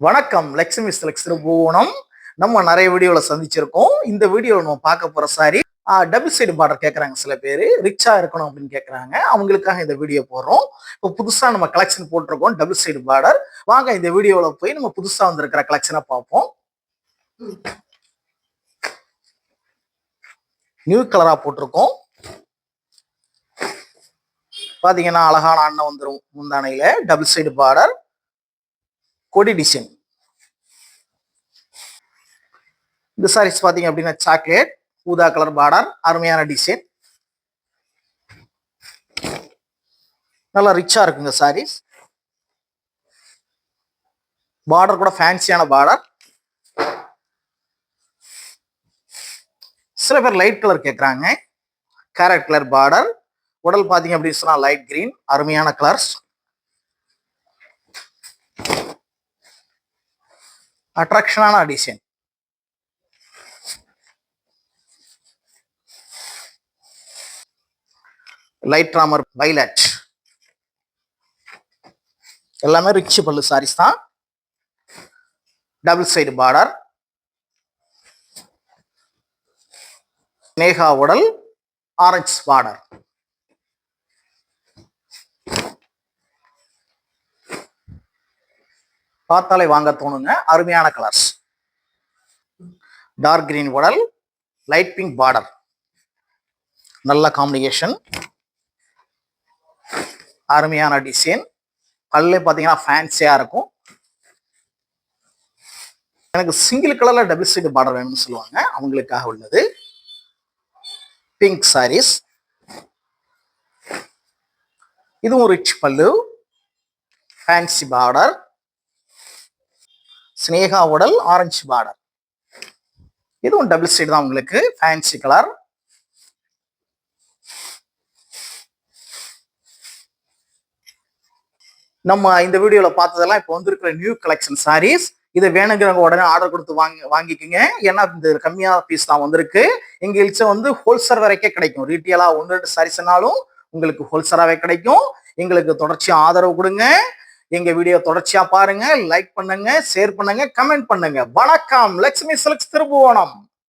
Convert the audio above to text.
வணக்கம். லக்ஷ்மி சில்க்ஸ் திருபுவனம். நம்ம நிறைய வீடியோல சந்திச்சிருக்கோம். இந்த வீடியோல நம்ம பார்க்க போற சாரி டபுள் சைடு பார்டர் கேட்கறாங்க சில பேர். ரிச்சா இருக்கணும் அப்படின்னு கேட்கறாங்க. அவங்களுக்காக இந்த வீடியோ போடுறோம். இப்போ புதுசா நம்ம கலெக்ஷன் போட்டிருக்கோம் டபுள் சைடு பார்டர். வாங்க இந்த வீடியோல போய் நம்ம புதுசா வந்திருக்கிற கலெக்ஷனை பார்ப்போம். நியூ கலரா போட்டிருக்கோம். பாத்தீங்கன்னா அழகான அண்ணன் வந்துடும் முந்தானையில டபுள் சைடு பார்டர் கொடி டிசைன். இந்த சாரீஸ் பாத்தீங்க அப்படின்னா சாக்லேட் ஊதா கலர் பார்டர், அருமையான டிசைன், நல்லா ரிச்சா இருக்குங்க சாரீஸ். பார்டர் கூட ஃபேன்சியான பார்டர். சில பேர் லைட் கலர் கேட்குறாங்க. Carrot colour border. உடல் பாத்தீங்க அப்படின்னு சொன்னா லைட் கிரீன், அருமையான கலர்ஸ், அட்ராக்ஷனான டிசைன். Light Ramar violet. எல்லாமே ரிச் பல்லு சாரீஸ் தான். Double side border. நேகா உடல் ஆரஞ்சு பார்டர். பார்த்தாலே வாங்க தோணுங்க. அருமையான கலர்ஸ். டார்க் கிரீன் உடல் லைட் பிங்க் பார்டர். நல்ல காம்பினேஷன், அருமையான டிசைன். கல்ல பாத்தீங்கன்னா ஃபேன்சியா இருக்கும். எனக்கு சிங்கிள் கலர்ல டபுள் சைடு பார்டர் வேணும்னு சொல்லுவாங்க, அவங்களுக்காக உள்ளது. பிங்க் சாரீஸ். இதுவும் ரிச் பல்லு, ஃபேன்சி பார்டர். ஸ்னேகா உடல் ஆரஞ்சு பார்டர். இதுவும் டபுள் சைடு தான் உங்களுக்கு, ஃபேன்சி கலர். நம்ம இந்த வீடியோல பார்த்ததெல்லாம் இப்போ வந்திருக்கிற நியூ கலெக்ஷன் சாரீஸ். இதை வேணுங்கிறவங்க உடனே ஆர்டர் கொடுத்து வாங்கிக்கோங்க. ஏன்னா இந்த கம்மியான பீஸ் தான் வந்திருக்கு. எங்கள்கிட்ட வந்து ஹோல்சேல் வரைக்கும் கிடைக்கும். ரீட்டெயிலா 1-2 சாரீஸ்னாலும் உங்களுக்கு ஹோல்சேலாவே கிடைக்கும். எங்களுக்கு தொடர்ச்சியா ஆதரவு கொடுங்க. எங்க வீடியோ தொடர்ச்சியா பாருங்க, லைக் பண்ணுங்க, ஷேர் பண்ணுங்க, கமெண்ட் பண்ணுங்க. வணக்கம். லக்ஷ்மி சில்க்ஸ் திருபுவனம்.